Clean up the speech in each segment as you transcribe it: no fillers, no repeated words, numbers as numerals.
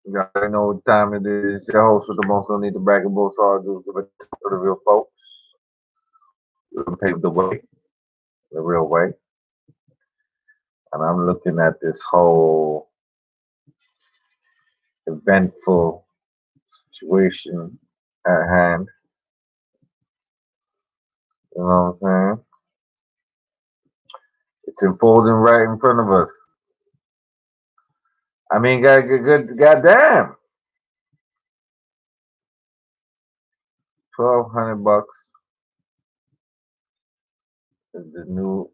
You already know what time it is. Your host with the most, don't need to brag about soldiers, but talk to the real folks. We can pave the way, the real way. And I'm looking at this whole eventful situation at hand. You know what I'm saying? It's unfolding right in front of us. I mean, good, goddamn. $1,200 is the new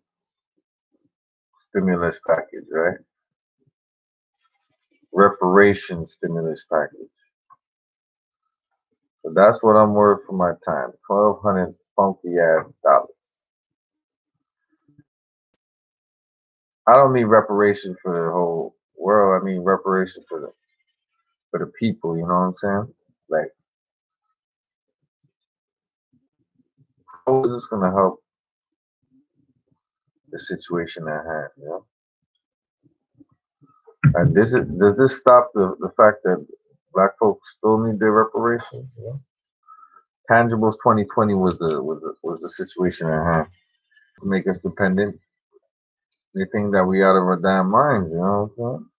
stimulus package, right? Reparation stimulus package. So that's what I'm worth for my time. 1,200 funky ass dollars. I don't mean reparation for the whole world. I mean reparation for the people. You know what I'm saying? Like, how is this gonna help the situation at hand? You know? And does this stop the fact that black folks still need their reparations? You know? Tangibles 2020 was the situation at hand to make us dependent. They think that we out of our damn minds. You know what I'm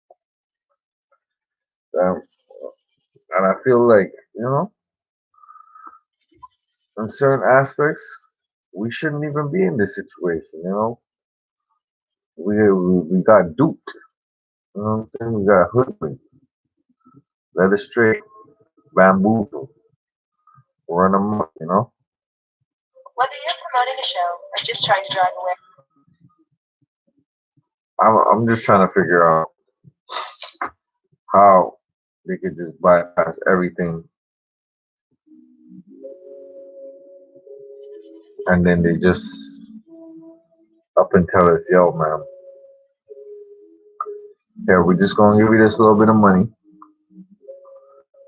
saying? And I feel like, in certain aspects, we shouldn't even be in this situation. You know, we got duped. You know what I'm saying? We got hoodwinked, led astray, bamboozled, run amok. You know. Whether you're promoting a show or just trying to drive away. I'm just trying to figure out how they could just bypass everything, and then they just up and tell us, "Yo, man, yeah, we're just gonna give you this little bit of money,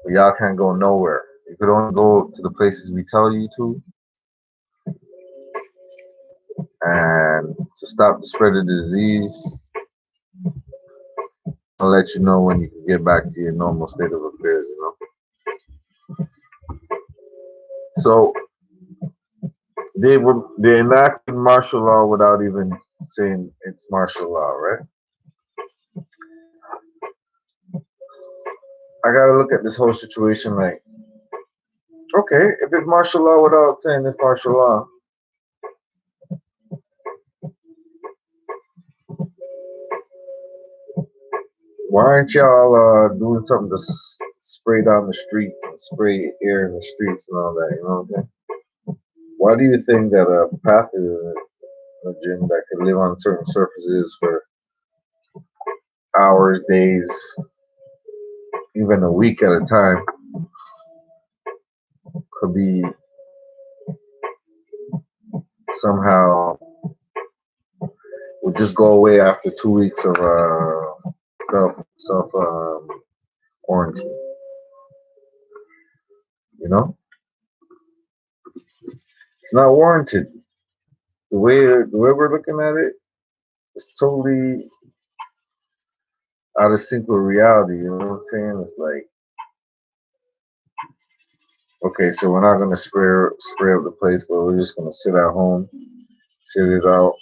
but y'all can't go nowhere. You could only go to the places we tell you to, and to stop the spread of disease, I'll let you know when you can get back to your normal state of affairs, you know." So they enacted martial law without even saying it's martial law, right? I gotta look at this whole situation like, okay, if it's martial law without saying it's martial law, why aren't y'all doing something to spray down the streets and spray air in the streets and all that? You know what I'm saying? Why do you think that a pathogen that can live on certain surfaces for hours, days, even a week at a time could be somehow would just go away after 2 weeks of self quarantine? You know, it's not warranted. The way we're looking at it, it's totally out of sync with reality. You know what I'm saying? It's like, okay, so we're not gonna spray up the place, but we're just gonna sit at home, sit it out.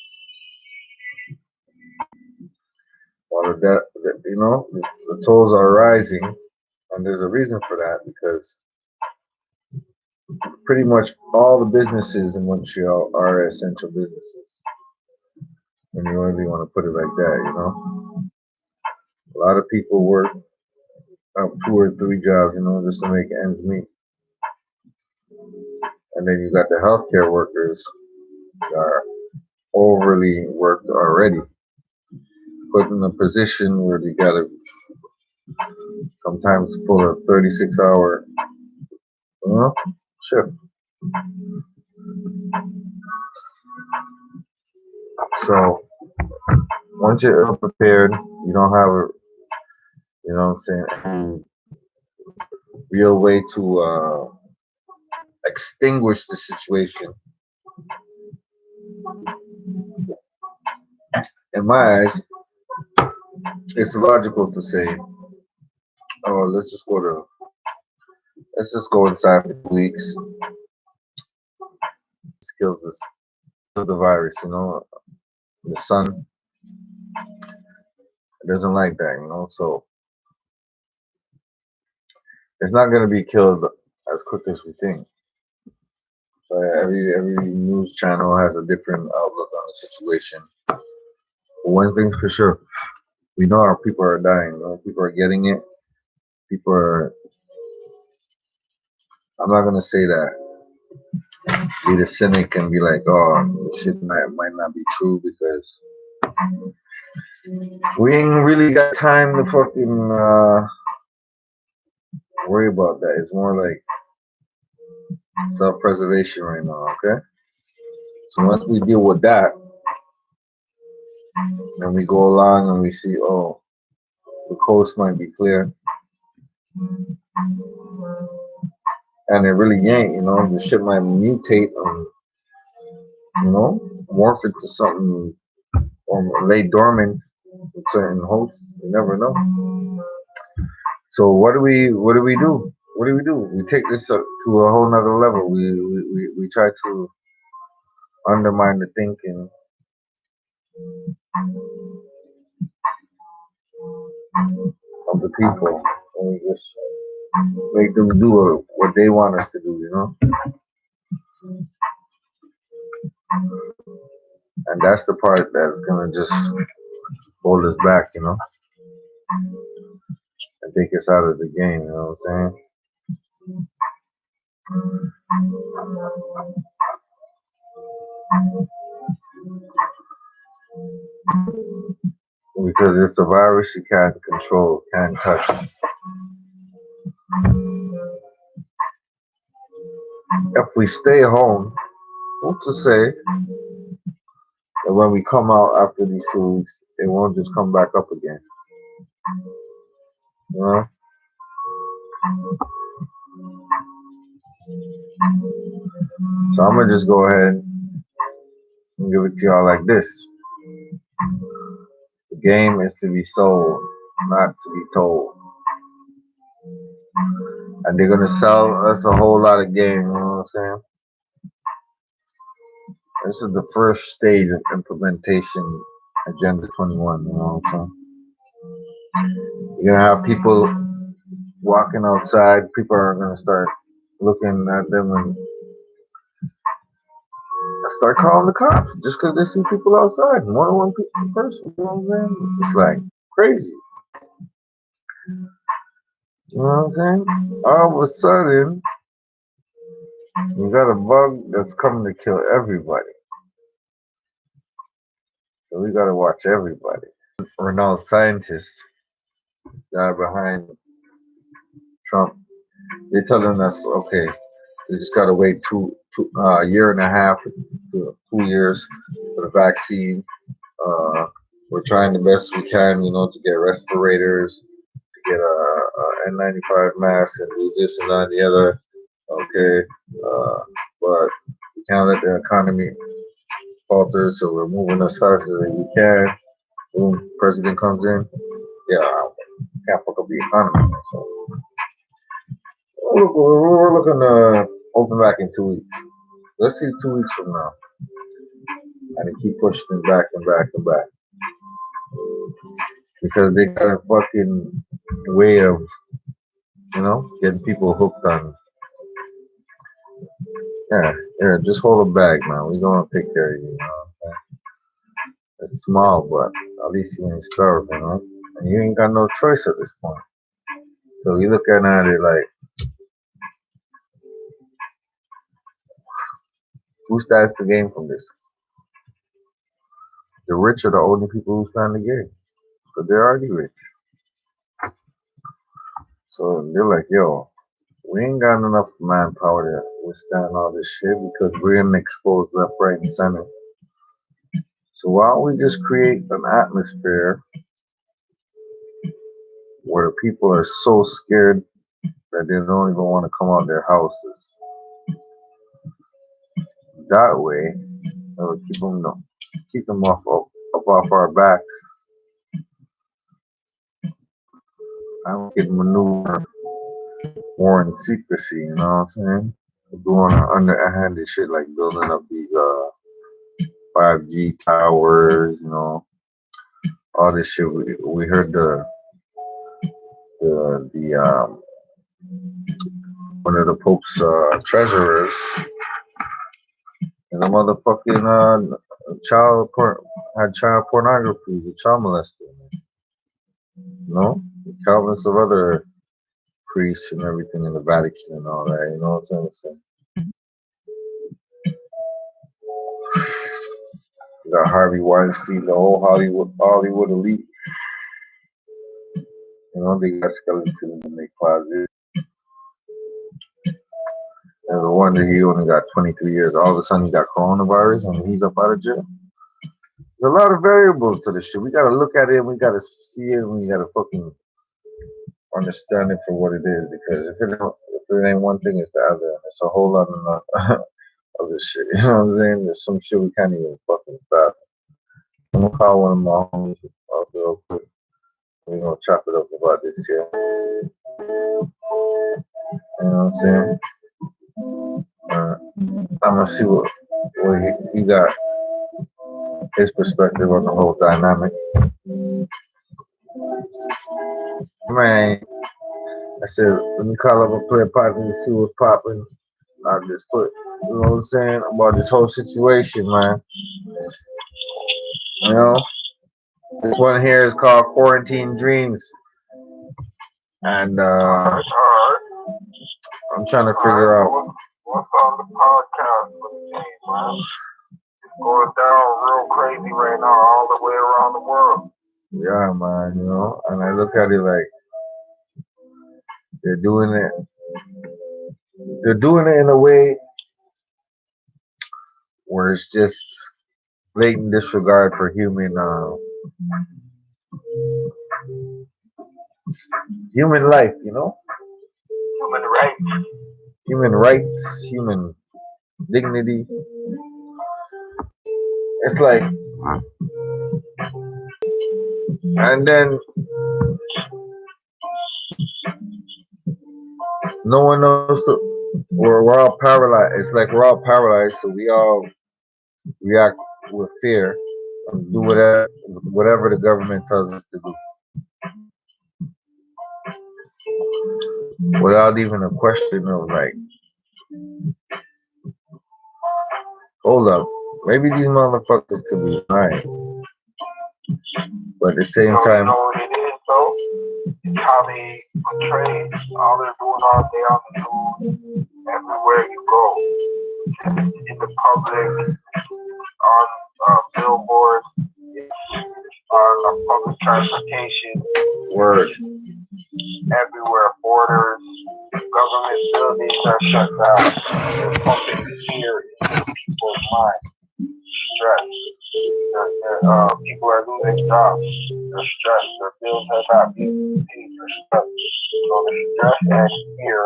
While the tolls are rising, and there's a reason for that because pretty much all the businesses in Montreal are essential businesses. When you really want to put it like that, you know, a lot of people work 2 or 3 jobs, just to make ends meet. And then you got the healthcare workers that are overly worked already, put in a position where they gotta sometimes pull a 36-hour, shift. So once you're ill prepared, you don't have any real way to extinguish the situation. In my eyes, it's logical to say, Oh, let's just go inside for 2 weeks. This kills this kills the virus, The sun doesn't like that. So it's not gonna be killed as quick as we think. So every news channel has a different outlook on the situation. But one thing's for sure, we know our people are dying. People are getting it. People are. I'm not gonna say that. Be the cynic and be like, oh, this shit might not be true because we ain't really got time to fucking worry about that. It's more like self-preservation right now. Okay. So once we deal with that, then we go along and we see, oh, the coast might be clear, and it really ain't. The shit might mutate and morph into something or lay dormant with certain hosts. You never know. So what do we do? What do we do? We take this up to a whole nother level. We try to undermine the thinking of the people, and we just make them do what they want us to do. And that's the part that's gonna just hold us back, and take us out of the game. You know what I'm saying? Because it's a virus you can't control, can't touch. If we stay home, what's to say that when we come out after these 2 weeks, it won't just come back up again? You know? So I'm gonna just go ahead and give it to y'all like this. The game is to be sold, not to be told. And they're gonna sell us a whole lot of game, you know what I'm saying? This is the first stage of implementation Agenda 21, you know what I'm saying? You're gonna have people walking outside, people are gonna start looking at them and start calling the cops just because they see people outside, more than one person, you know what I'm saying? It's like crazy. You know what I'm saying? All of a sudden, you got a bug that's coming to kill everybody. So we gotta watch everybody. Renowned scientists that are behind Trump, they're telling us, okay, we just gotta wait a year and a half to 2 years for the vaccine. We're trying the best we can, to get respirators, to get a N95 mask, and do this and that and the other. Okay, but we can't let the economy falter, so we're moving as fast as we can. Boom, president comes in. Yeah, can't fuck up the economy. So we're looking to open back in 2 weeks. Let's see 2 weeks from now. And they keep pushing it back and back and back. Because they got a fucking way of, getting people hooked on. Yeah, just hold a bag, man. We gonna take care of you. It's small, but at least you ain't starving. And you ain't got no choice at this point. So you looking at it like, who stands to gain from this? The rich are the only people who stand to gain. Because they're already rich. So they're like, yo, we ain't got enough manpower to withstand all this shit because we're getting exposed left, right, and center. So why don't we just create an atmosphere where people are so scared that they don't even want to come out their houses? That way, it'll keep them up off our backs. I can maneuver more in secrecy, you know what I'm saying? Doing underhanded shit like building up these 5G towers, all this shit. We heard the one of the Pope's treasurers and the motherfucking had child pornography, he's a child molester, countless of other priests and everything in the Vatican and all that, you know what I'm saying? You got Harvey Weinstein, the whole Hollywood elite. They got skeletons in their closet. There's a wonder he only got 23 years. All of a sudden he got coronavirus and he's up out of jail. There's a lot of variables to this shit. We gotta look at it and we gotta see it and we gotta fucking understand it for what it is. Because if it ain't one thing, it's the other. It's a whole lot of other shit. You know what I'm saying? There's some shit we can't even fucking stop. I'm gonna call one of my homies up real quick. We're gonna chop it up about this here. You know what I'm saying? I'm gonna see what he got, his perspective on the whole dynamic. Man, I said, let me call up a player party and see what's popping. I just put, you know what I'm saying, about this whole situation, man. This one here is called Quarantine Dreams. And I'm trying to figure out what's on the podcast for the team, man. It's going down real crazy right now all the way around the world. Yeah, man, and I look at it like they're doing it in a way where it's just blatant disregard for human life, human rights, human dignity. It's like, and then no one knows. We're all paralyzed. It's like we're all paralyzed, so we all react with fear and do whatever the government tells us to do, without even a question of like, hold up, maybe these motherfuckers could be right, but at the same time, you know what it is though? It's how they portray all they're doing all day on the news, everywhere you go, in the public, on billboards, on public transportation, word, everywhere, borders, government buildings are shut down. They're pumping fear into people's minds, stress. People are losing jobs. They're stressed. Their bills have not been paid. They're stressed. So the stress and fear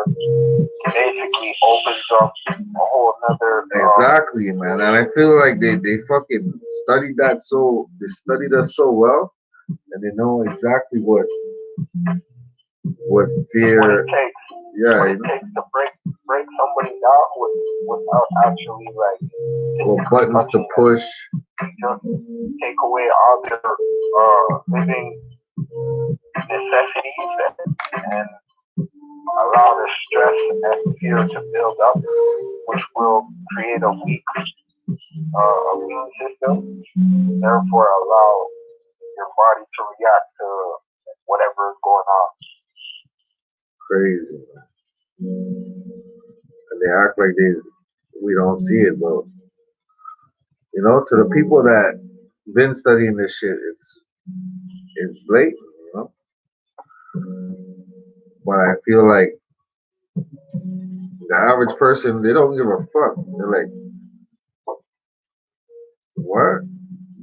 basically opens up a whole nother. Exactly, man. And I feel like they fucking studied us so well, and they know exactly what fear. What it takes. Yeah, what it takes to break somebody down without actually like what buttons to push. Just take away all their living necessities and allow the stress and fear to build up, which will create a weak immune system. Therefore, allow your body to react to whatever is going on. Crazy, and they act like we don't see it, but to the people that been studying this shit, it's blatant, But I feel like the average person, they don't give a fuck. They're like, what?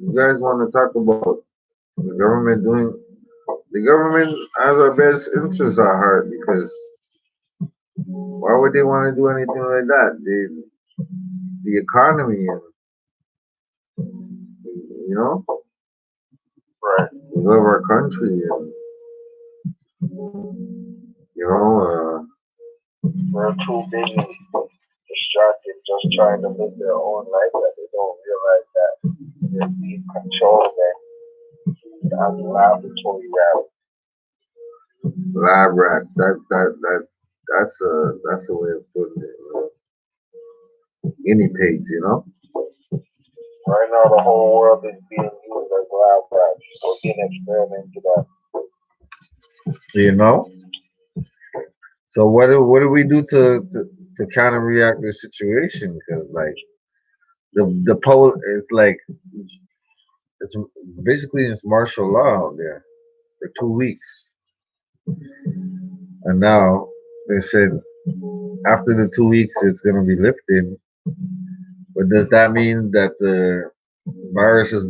You guys want to talk about the government has our best interests at heart, because why would they want to do anything like that? The economy, and Right. we love our country, and You know, They're too busy, distracted, just trying to live their own life that they don't realize that they're being controlled as laboratory rats. lab rats. That's a way of putting it. Guinea pigs, you know. Right now, the whole world is being used as lab rats. We're being experimented at. You know. So what do we do to kind of react to the situation? Because like the pole, it's like it's basically it's martial law out there for 2 weeks, and now they said after the 2 weeks it's gonna be lifted. But does that mean that the virus has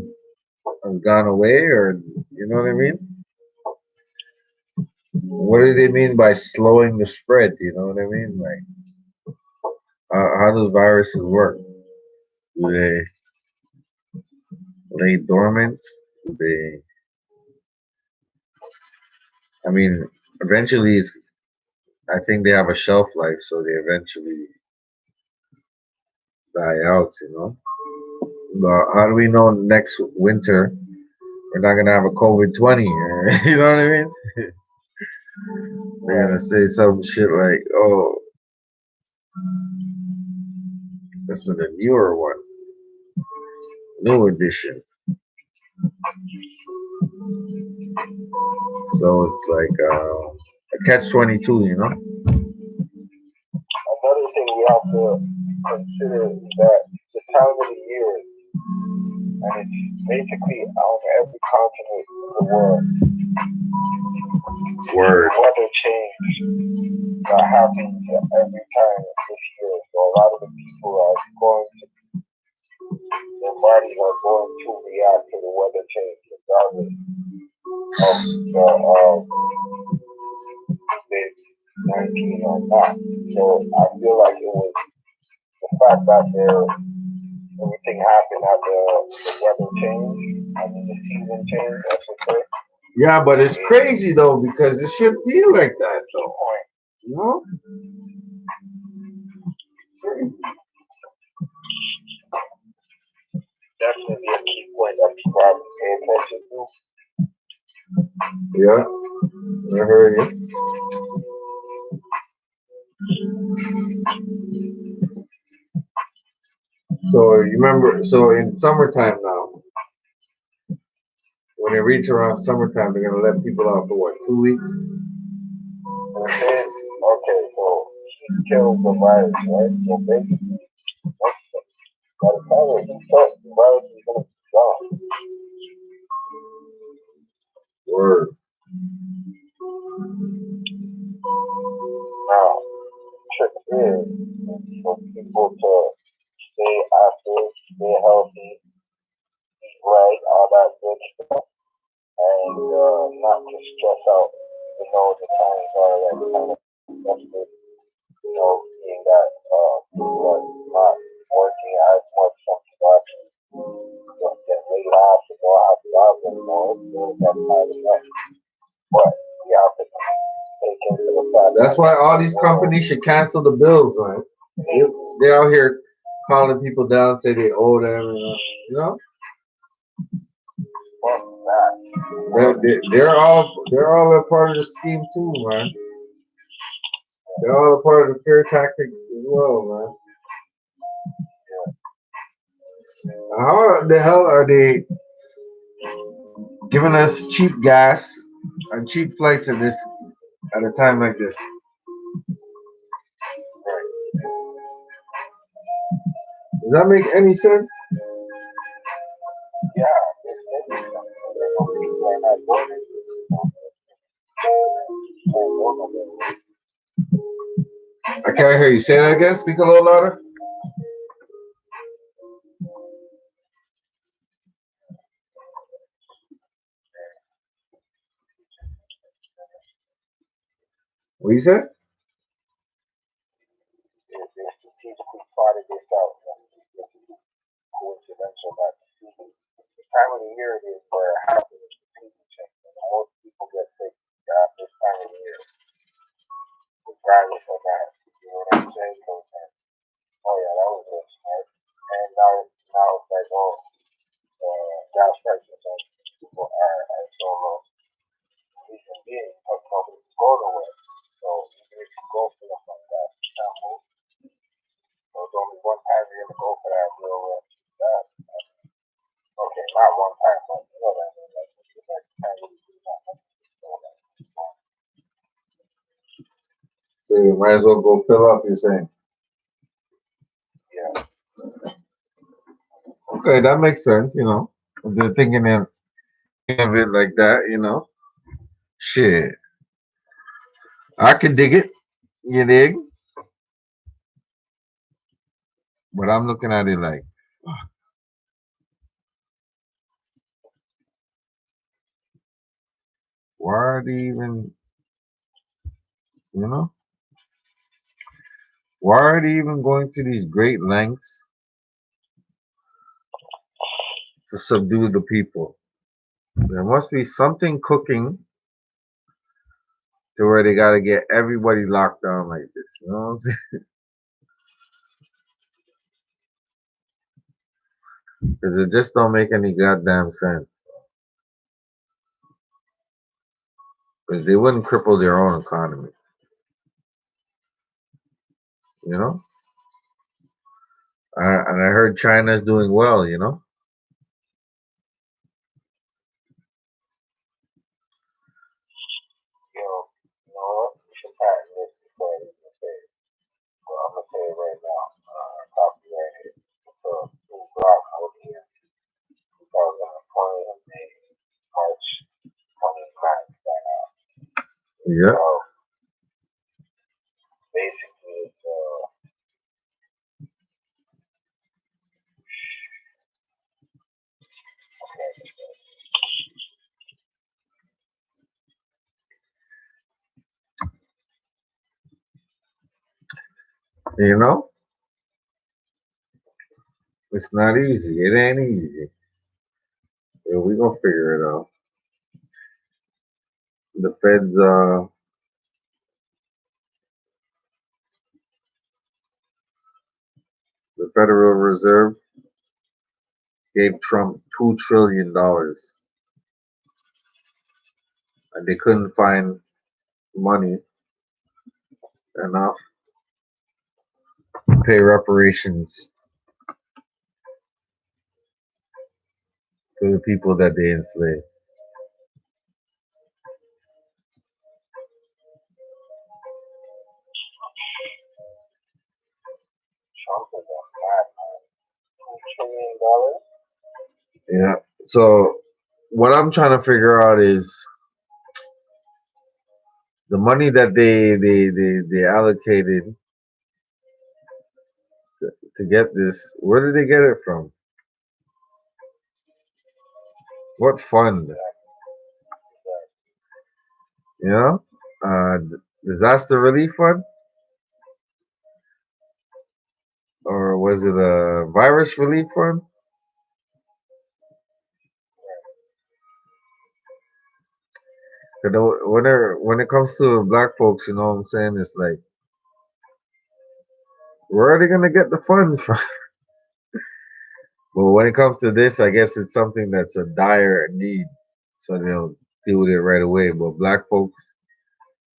gone away, or you know what I mean? What do they mean by slowing the spread? You know what I mean? Like how do viruses work? Do they lay dormant? Do they? I mean, eventually, I think they have a shelf life, so they eventually die out. You know. But how do we know next winter we're not gonna have a COVID-20? You know what I mean? They're gonna say some shit like, "Oh, this is the newer one, new edition." So it's like a catch-22, you know? Another thing we have to consider is that the time of the year, and it's basically on every continent in the world, Word. weather change that happens every time this year. So a lot of the people are going to, their bodies are going to react to the weather change regardless of the 19 or not. So I feel like it was the fact that everything happened at the weather change, I mean the season change, I should say. Yeah, but it's crazy though because it should be like that Key though. point. You know? Definitely a key point that people have to pay attention to. Yeah, I heard you. So you remember? So in summertime now, when it reaches around summertime, they're gonna let people out for what? 2 weeks? Okay, so heat kills the virus, right? So basically, by the time it heats up, the virus is going to be gone. Word. Now, the trick is for people to stay active, stay healthy, eat right, all that good stuff, and not to stress out. You know, the times are like kind of desperate, you know, seeing that people are not working as much, some people actually just get laid off and don't have jobs anymore. So that's not enough. But we have to take into the fact That's why all these companies should cancel the bills, man. They out here calling people down, say they owe them, you know. They're all a part of the scheme too, man. They're all a part of the fear tactic as well, man. How the hell are they giving us cheap gas and cheap flights at a time like this? Does that make any sense? Yeah, people are not working. I can't hear you. Say that again. Speak a little louder. What you said? They strategically plotted this out. Coincidental that the time of the year it is where it happens, the season change, and most people get sick at this time of regardless of that. You know what I'm saying? So, oh yeah, that was real smart. And now it's like, oh, gas prices and people are so low. Reason being, because companies go nowhere. So even if you go for them like that, you can't move. So it's only one time you're gonna go for that real that. Okay, not one time, but you know what I mean. Like it's the next time you do that. So, like, So you might as well go fill up, you're saying. yeah. Okay, that makes sense, you know. If they're thinking of it like that, you know. Shit. I can dig it, you dig? But I'm looking at it like, why are they even, you know? Why are they even going to these great lengths to subdue the people? There must be something cooking to where they got to get everybody locked down like this. You know what I'm saying? Because it just don't make any goddamn sense. Because they wouldn't cripple their own economy. You know? And I heard China's doing well, you know? You know what? We should patent this before I even say it. Well, I'm gonna say it right now. Copyright it. So, new block out here, 2020 and May, March 29th. Yeah. So basically, it's You know? It's not easy. It ain't easy. Yeah, we gonna figure it out. The Fed's, the Federal Reserve gave Trump $2 trillion, and they couldn't find money enough to pay reparations to the people that they enslaved. Trump is a madman. $2 trillion. Yeah. So what I'm trying to figure out is the money that they allocated to get this. Where did they get it from? What fund? You know, uh, disaster relief fund, or was it a virus relief fund? When it comes to black folks, you know what I'm saying? It's like, where are they gonna get the funds from? But when it comes to this, I guess it's something that's a dire need, so they'll deal with it right away. But black folks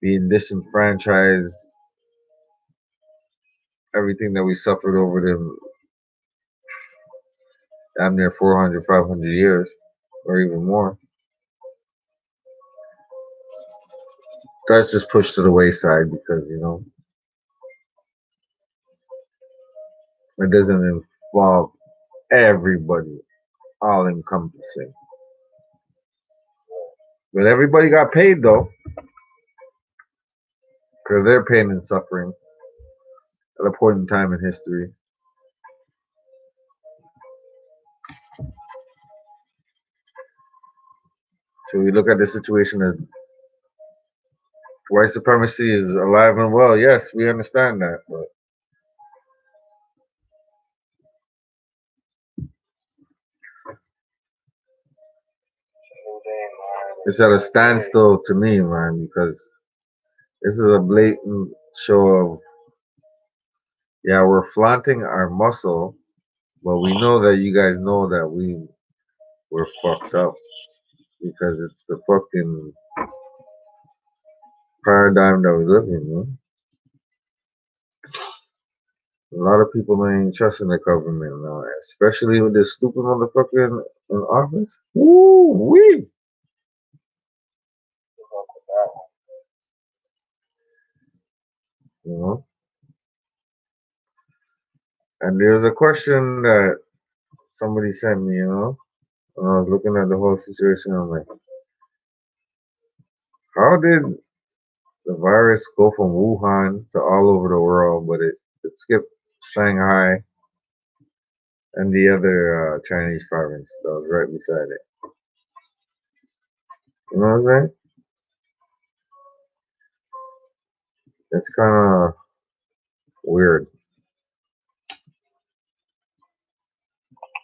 being disenfranchised, everything that we suffered over the damn near 400, 500 years, or even more, that's just pushed to the wayside because, you know, it doesn't involve everybody, all encompassing. But everybody got paid though, because their pain and suffering at a point in time in history. So we look at the situation as white supremacy is alive and well. Yes, we understand that, but it's at a standstill to me, man, because this is a blatant show of, yeah, we're flaunting our muscle, but we know that you guys know that we're fucked up because it's the fucking paradigm that we live in, man. A lot of people ain't trusting the government now, especially with this stupid motherfucker in office. Woo wee! You know? And there's a question that somebody sent me, when I was looking at the whole situation. I'm like, how did the virus go from Wuhan to all over the world, but it skipped Shanghai and the other Chinese province that was right beside it? You know what I'm saying? It's kind of weird.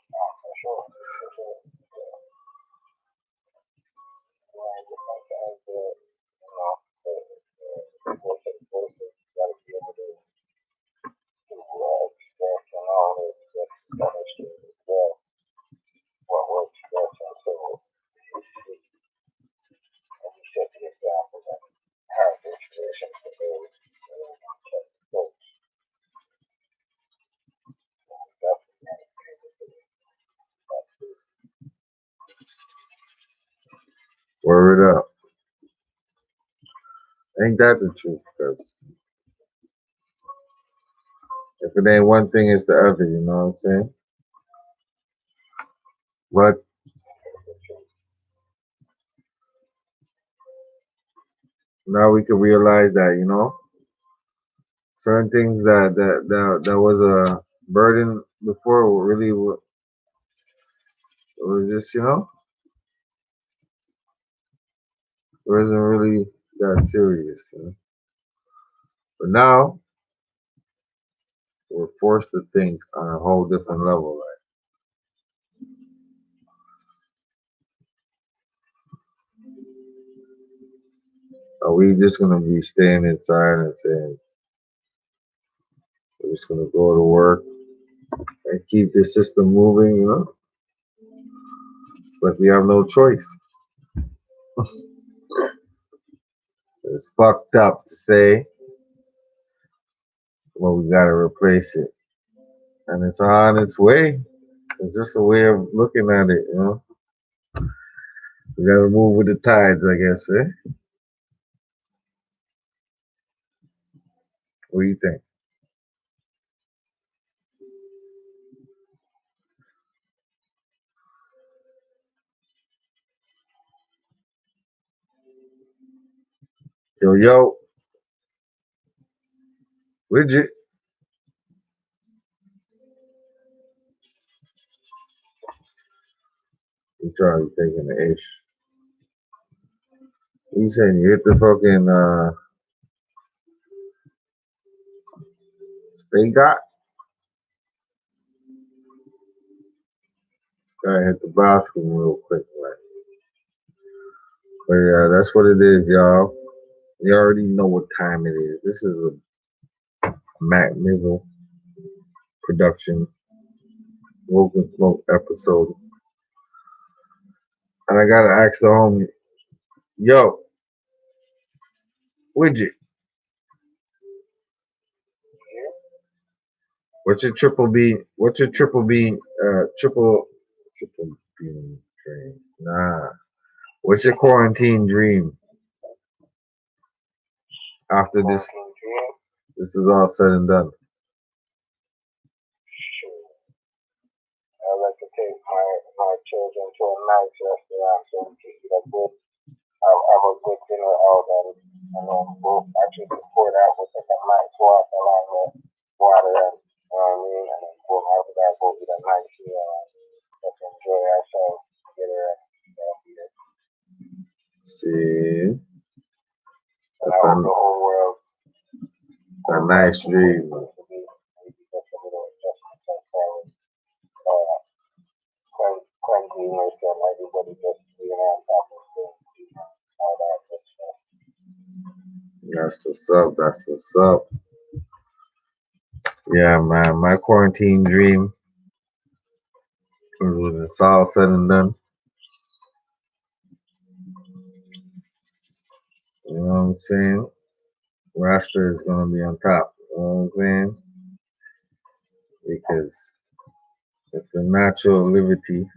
For sure. For sure. Just like that, you gotta be able to express and all that chemistry as well. What works best until you set the example and have the inspiration for those folks. Word up. Ain't that the truth? Because if it ain't one thing, it's the other, you know what I'm saying? But now we can realize that, certain things that was a burden before really was just, it wasn't really that serious. But now we're forced to think on a whole different level. Like, are we just gonna be staying inside and saying we're just gonna go to work and keep the system moving? But we have no choice. It's fucked up to say, well, we gotta replace it, and it's on its way. It's just a way of looking at it. We gotta move with the tides, I guess. What do you think? Yo, Widget. You trying to taking the ish. You saying you hit the fucking spade got? This guy hit the bathroom real quick, like. But yeah, that's what it is, y'all. You already know what time it is. This is a Matt Mizzle production, Woke and Smoke episode. And I gotta ask the homie, yo, Widget, what's your triple bean? What's your triple bean dream? Nah. What's your quarantine dream after this is all said and done? Sure. I like to take my children to a nice restaurant so we can eat a good, have a good dinner out and then we'll actually support that with like a nice walk along the water and you know what I mean? And then we'll after that go eat a nice meal and just enjoy ourselves together and eat it. See, And I hope the whole world a nice dream. Cleanliness and everybody just being on top of things, all that good stuff. That's what's up. That's what's up. Yeah, man. My quarantine dream when it's all said and done. You know what I'm saying? Rasta is gonna be on top. You know what I'm saying? Because it's the natural liberty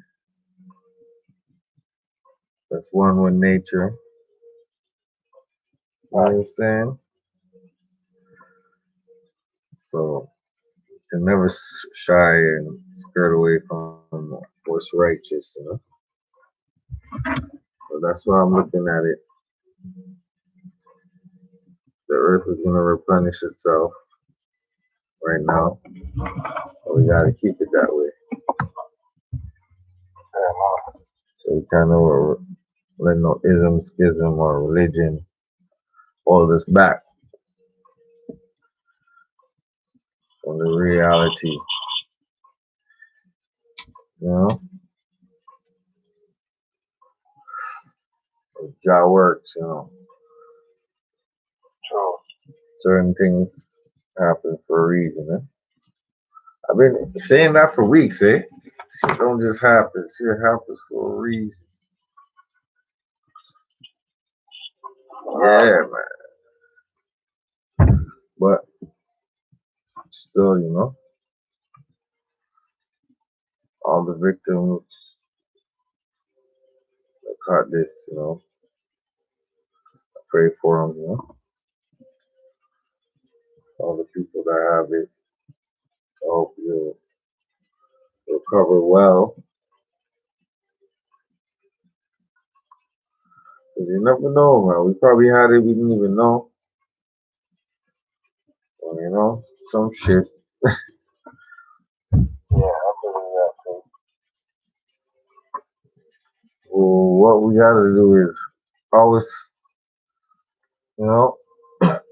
that's one with nature. You know what I'm saying? So to never shy and skirt away from what's righteous, you know. So that's why I'm looking at it. The earth is gonna replenish itself right now. So we gotta keep it that way. So we kind of let no ism, schism, or religion hold us back from the reality. You know, God works. You know, True. certain things happen for a reason. Eh? I've been saying that for weeks. Eh, shit don't just happen. Shit happens for a reason. Yeah, man. But still, you know, all the victims that caught this, you know, I pray for them. You know, all the people that have it. I hope you recover well. 'Cause you never know, man. We probably had it, we didn't even know. Well, you know, some shit. Yeah, I believe that too. Well, what we gotta do is always, you know,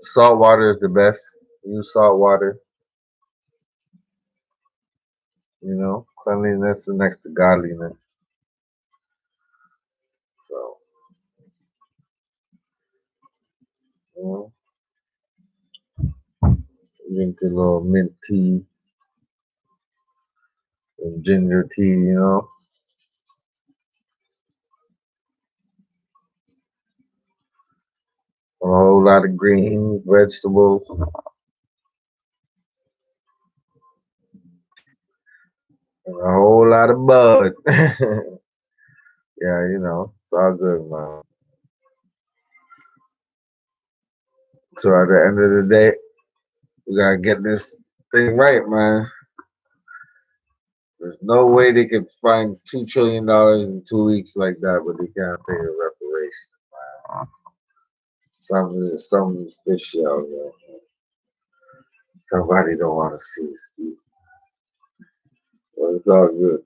salt water is the best. Use salt water. You know, cleanliness is next to godliness. So, you know, drink a little mint tea and ginger tea. You know, a whole lot of greens, vegetables, and a whole lot of bud. Yeah, you know, it's all good, man. So at the end of the day, we gotta get this thing right, man. There's no way they could find $2 trillion in 2 weeks like that, but they can't pay a reparation. Something's fishy out there. Somebody don't want to see it, Steve. But it's all good.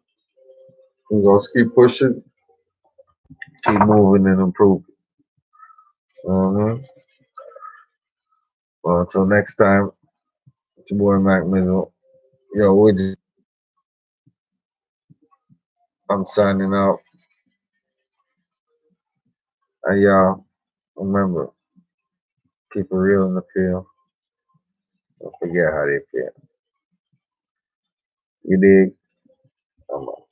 We're gonna keep pushing, keep moving and improving. Well, until next time, it's your boy Mac Mizzle. Yo, I'm signing out. And y'all, remember, keep it real in the field. Don't forget how they feel. You dig? I'm out.